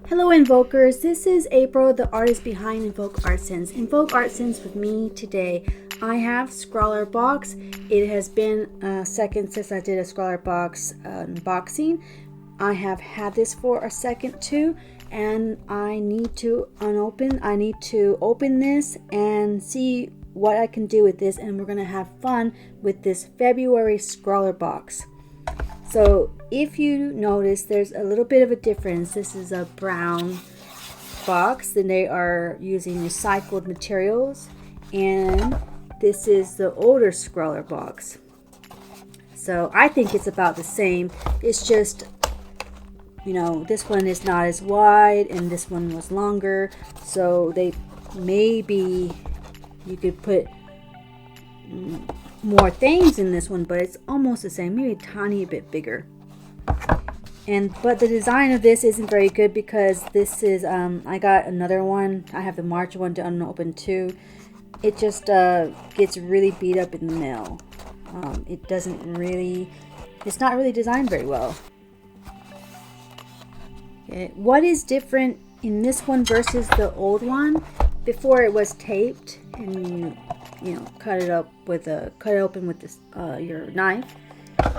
Hello Invokers, this is April, the artist behind InvokeArtSense. InvokeArtSense with me today. I have ScrawlrBox. It has been a second since I did a ScrawlrBox unboxing. I have had this for a second too, and I need to open this and see what I can do with this, and we're gonna have fun with this February ScrawlrBox. So if you notice, there's a little bit of a difference. This is a brown box, and they are using recycled materials, and this is the older ScrawlrBox. So I think it's about the same. It's just, you know, this one is not as wide and this one was longer, so they maybe you could put more things in this one, but it's almost the same, maybe a tiny bit bigger. But the design of this isn't very good because this is I got another one. I have the March one to unopen too. It just gets really beat up in the mail. It's not really designed very well. Okay. What is different in this one versus the old one? Before it was taped and you know, cut it open with this your knife.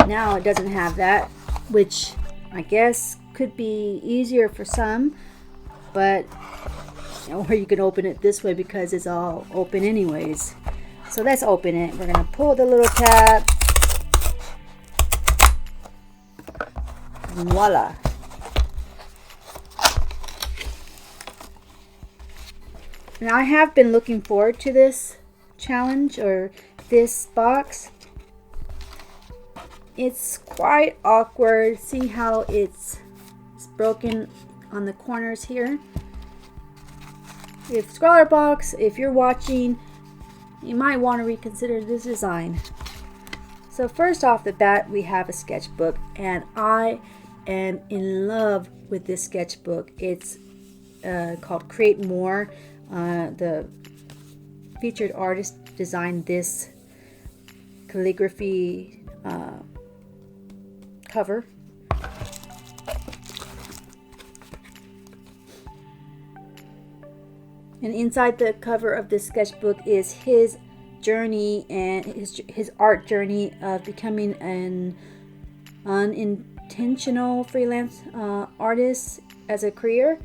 Now it doesn't have that, which I guess could be easier for some, but or you can open it this way because it's all open anyways. So let's open it. We're gonna pull the little tab. Voila. Now I have been looking forward to this challenge or this box. It's quite awkward. See how it's broken on the corners here. If ScrawlrBox, if you're watching, you might want to reconsider this design. So first off the bat, we have a sketchbook, and I am in love with this sketchbook. It's called Create More. The featured artist designed this calligraphy cover. And inside the cover of this sketchbook is his journey and his art journey of becoming an unintentional freelance artist as a career.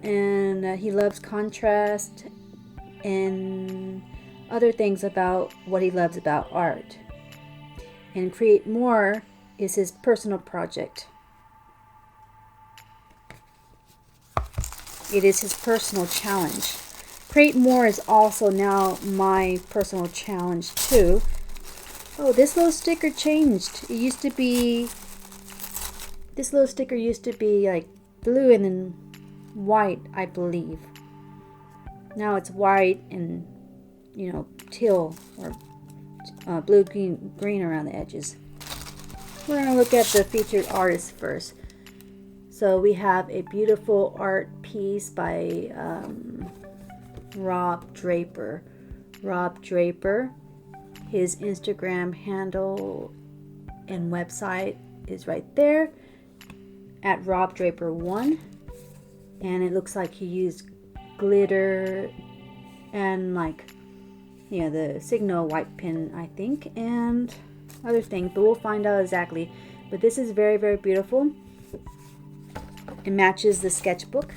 And he loves contrast and other things about what he loves about art. And Create More is his personal project. It is his personal challenge. Create More is also now my personal challenge too. Oh, this little sticker changed. It used to be, this little sticker used to be like blue and then white, I believe. Now it's white and, you know, teal or blue, green around the edges. We're going to look at the featured artist first. So we have a beautiful art piece by Rob Draper. Rob Draper, his Instagram handle and website is right there at robdraper1. And it looks like he used glitter and, like, you know, the Signo white pen, I think, and other things, but we'll find out exactly. But this is very, very beautiful. It matches the sketchbook.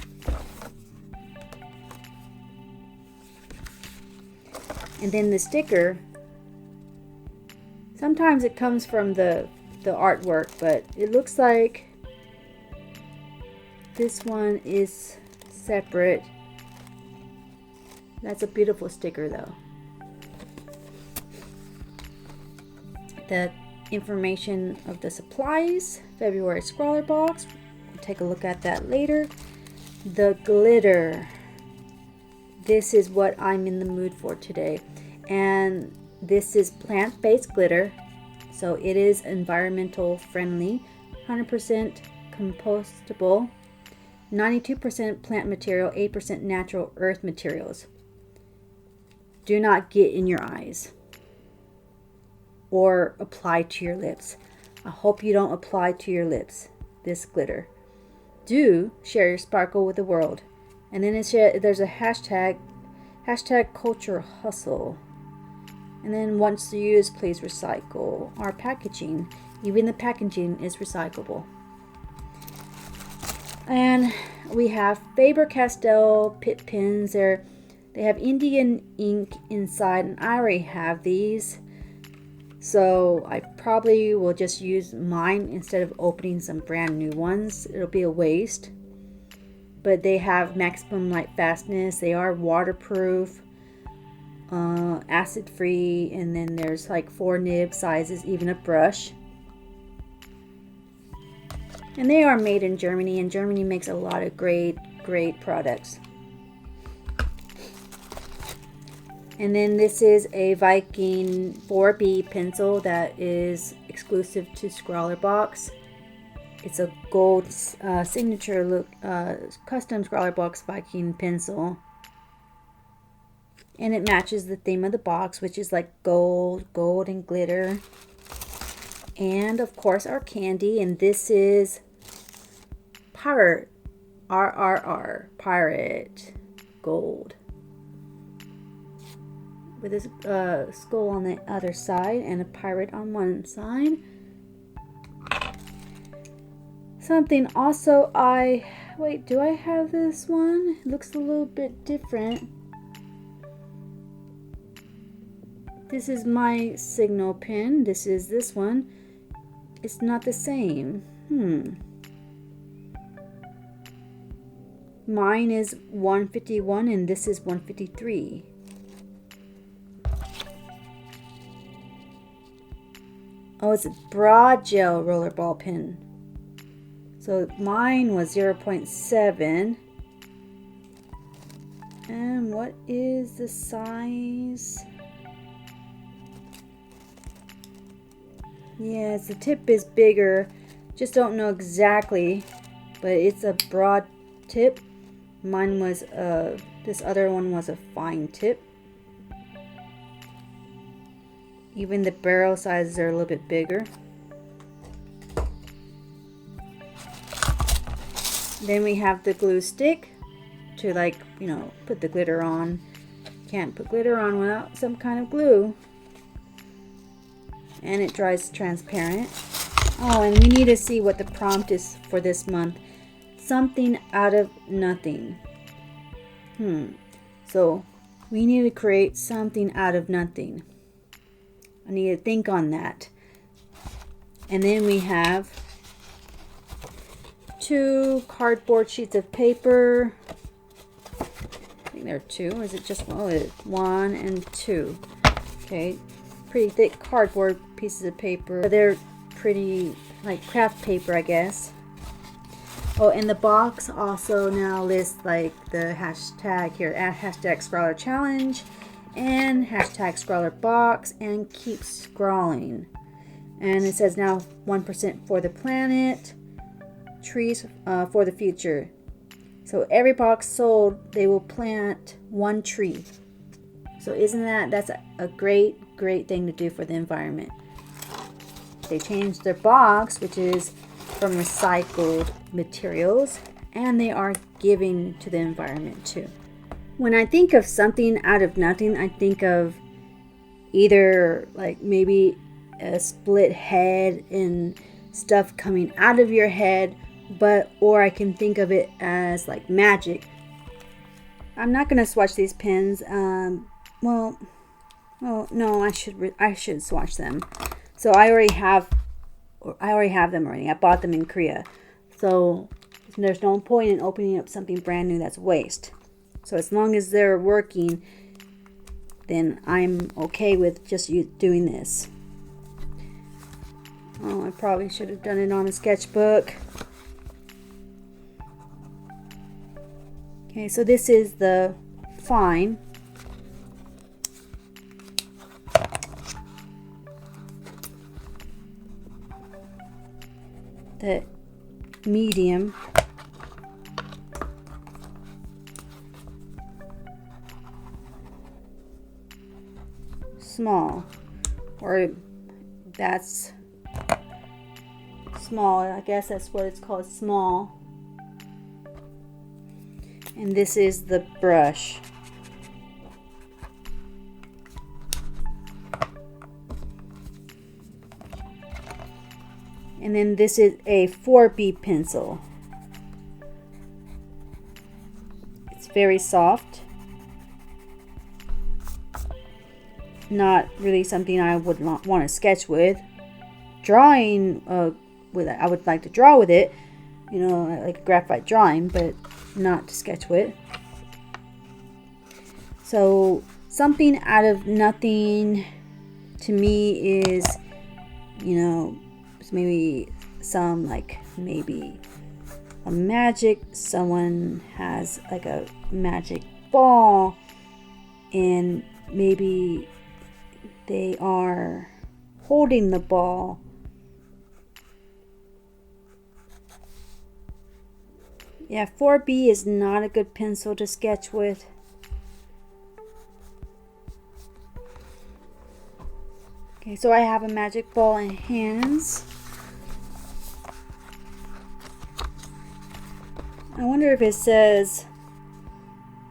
And then the sticker, sometimes it comes from the artwork, but it looks like this one is separate. That's a beautiful sticker though. The information of the supplies, February ScrawlrBox. We'll take a look at that later. The glitter. This is what I'm in the mood for today. And this is plant-based glitter. So it is environmental friendly, 100% compostable, 92% plant material, 8% natural earth materials. Do not get in your eyes or apply to your lips. I hope you don't apply to your lips this glitter. do share your sparkle with the world. And then there's a hashtag culture hustle. And then once used, please recycle. Our packaging, even the packaging is recyclable. And we have Faber Castell Pitt pens. They have Indian ink inside, and I already have these. So I probably will just use mine instead of opening some brand new ones. It'll be a waste. But they have maximum light fastness. They are waterproof, acid free, and then there's like 4 nib sizes, even a brush. And they are made in Germany, and Germany makes a lot of great products. And then this is a Viking 4B pencil that is exclusive to ScrawlrBox. It's a gold signature look, custom ScrawlrBox Viking pencil. And it matches the theme of the box, which is like gold and glitter. And of course our candy, and this is Pirate, RRR, Pirate Gold. With this skull on the other side and a pirate on one side. Something also wait, do I have this one? It looks a little bit different. This is my Signo pen. This is this one. It's not the same. Mine is 151 and this is 153. Oh, it's a broad gel rollerball pen. So mine was 0.7. And what is the size? Yes, the tip is bigger. Just don't know exactly, but it's a broad tip. Mine was this other one was a fine tip. Even the barrel sizes are a little bit bigger. Then we have the glue stick to, like, you know, put the glitter on. Can't put glitter on without some kind of glue. And it dries transparent. Oh, and we need to see what the prompt is for this month. Something out of nothing. So we need to create something out of nothing. I need to think on that. And then we have 2 cardboard sheets of paper. I think there are 2. Or is it just one? Oh, it's 1 and 2. Okay, pretty thick cardboard pieces of paper. They're pretty like craft paper, I guess. Oh, and the box also now lists like the hashtag here, at hashtag Scrawler Challenge and hashtag ScrawlrBox and keep scrawling. And it says now 1% for the planet, trees for the future. So every box sold, they will plant 1 tree. So that's a great thing to do for the environment. They changed their box, which is from recycled materials, and they are giving to the environment too. When I think of something out of nothing, I think of either like maybe a split head and stuff coming out of your head, or I can think of it as like magic. I'm not gonna swatch these pens. No, I should swatch them. So I already have them already. I bought them in Korea. So there's no point in opening up something brand new that's waste. So as long as they're working, then I'm okay with just doing this. Oh, I probably should have done it on a sketchbook. Okay, so this is the fine. The medium, small, or that's small, I guess that's what it's called, small. And this is the brush. And then this is a 4B pencil. It's very soft. Not really something I would not want to sketch with. Drawing with it, I would like to draw with it, you know, like a graphite drawing, but not to sketch with. So something out of nothing to me is, you know, maybe some, like maybe a magic, someone has like a magic ball and maybe they are holding the ball. Yeah, 4B is not a good pencil to sketch with. Okay, so I have a magic ball in hands. I wonder if it says,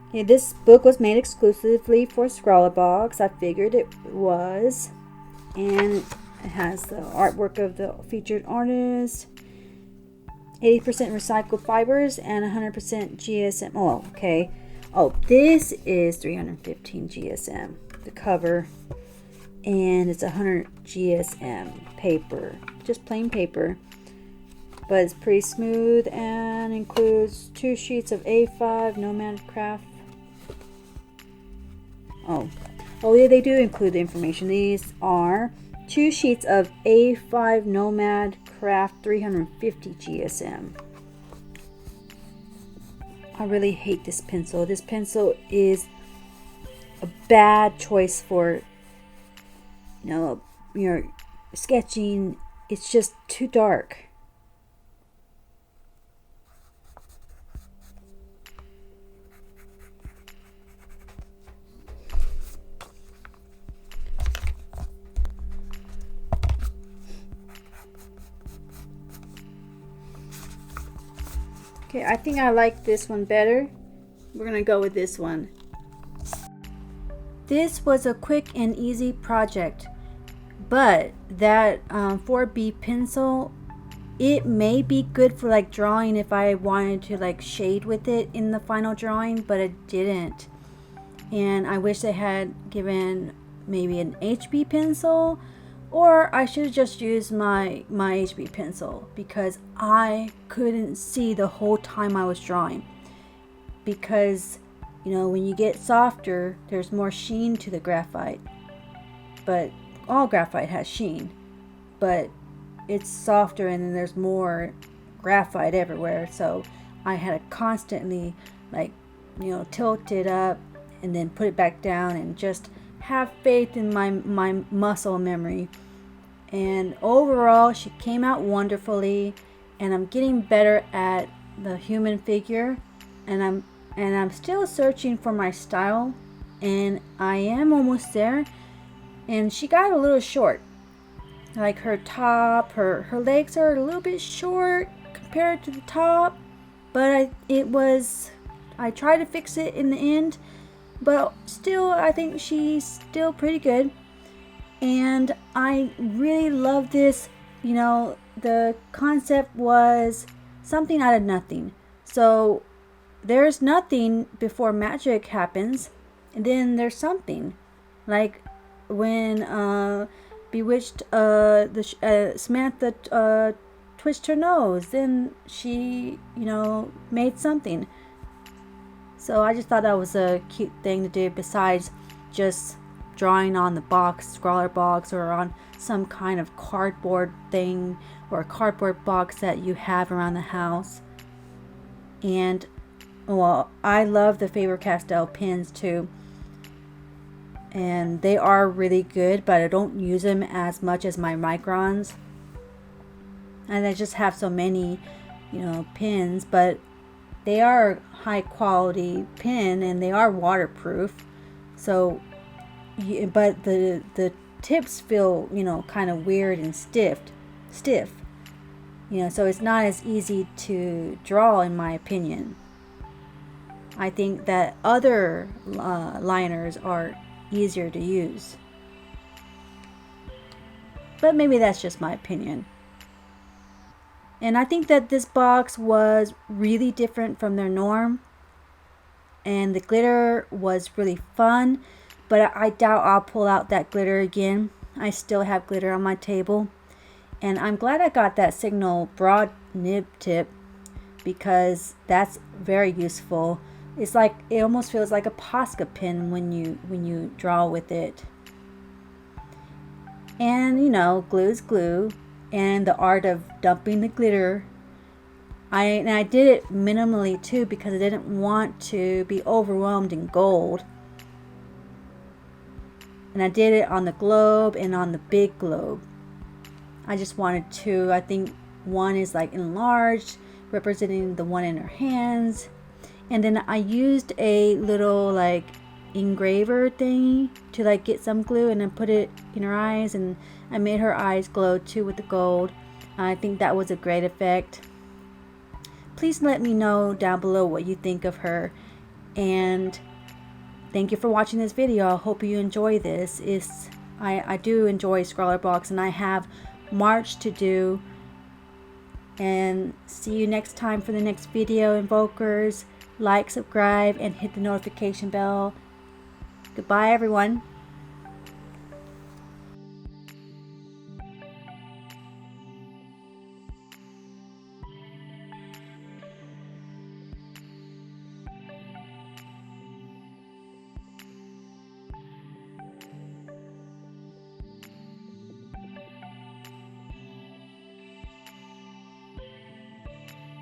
okay, this book was made exclusively for ScrawlrBox. I figured it was. And it has the artwork of the featured artist. 80% recycled fibers and 100% GSM. Oh, okay. Oh, this is 315 GSM, the cover. And it's 100 GSM paper. Just plain paper. But it's pretty smooth and includes 2 sheets of A5 Nomad Kraft. Oh, yeah, they do include the information. These are 2 sheets of A5 Nomad Kraft 350 GSM. I really hate this pencil. This pencil is a bad choice for, you know, your sketching. It's just too dark. Okay, I think I like this one better. We're gonna go with this one. This was a quick and easy project, but that 4B pencil, it may be good for like drawing if I wanted to like shade with it in the final drawing, but it didn't. And I wish they had given maybe an HB pencil, or I should have just used my HB pencil, because I couldn't see the whole time I was drawing. Because, you know, when you get softer, there's more sheen to the graphite. But all graphite has sheen, but it's softer and then there's more graphite everywhere. So I had to constantly, like, you know, tilt it up and then put it back down and just have faith in my muscle memory. And overall, she came out wonderfully, and I'm getting better at the human figure, and I'm still searching for my style, and I am almost there. And she got a little short, like her top, her legs are a little bit short compared to the top, but I tried to fix it in the end, but still I think she's still pretty good. And I really love this. You know, the concept was something out of nothing. So there's nothing before magic happens, and then there's something. Like when Bewitched, Samantha twitched her nose, then she, you know, made something. So I just thought that was a cute thing to do, besides just drawing on the box, ScrawlrBox, or on some kind of cardboard thing or a cardboard box that you have around the house. And well, I love the Faber Castell pens too, and they are really good, but I don't use them as much as my microns, and I just have so many, you know, pens. But they are high quality pen and they are waterproof. So but the tips feel, you know, kind of weird and stiff, you know, so it's not as easy to draw, in my opinion. I think that other liners are easier to use. But maybe that's just my opinion. And I think that this box was really different from their norm. And the glitter was really fun. But I doubt I'll pull out that glitter again. I still have glitter on my table. And I'm glad I got that Signo broad nib tip, because that's very useful. It's like, it almost feels like a Posca pen when you draw with it. And you know, glue is glue, and the art of dumping the glitter. I did it minimally too, because I didn't want to be overwhelmed in gold. And I did it on the globe and on the big globe. I just wanted to, I think one is like enlarged, representing the one in her hands. And then I used a little like engraver thingy to like get some glue and then put it in her eyes, and I made her eyes glow too with the gold. I think that was a great effect. Please let me know down below what you think of her, and thank you for watching this video. I hope you enjoy this. I do enjoy ScrawlrBox, and I have March to do. And see you next time for the next video, Invokers. Like, subscribe, and hit the notification bell. Goodbye, everyone.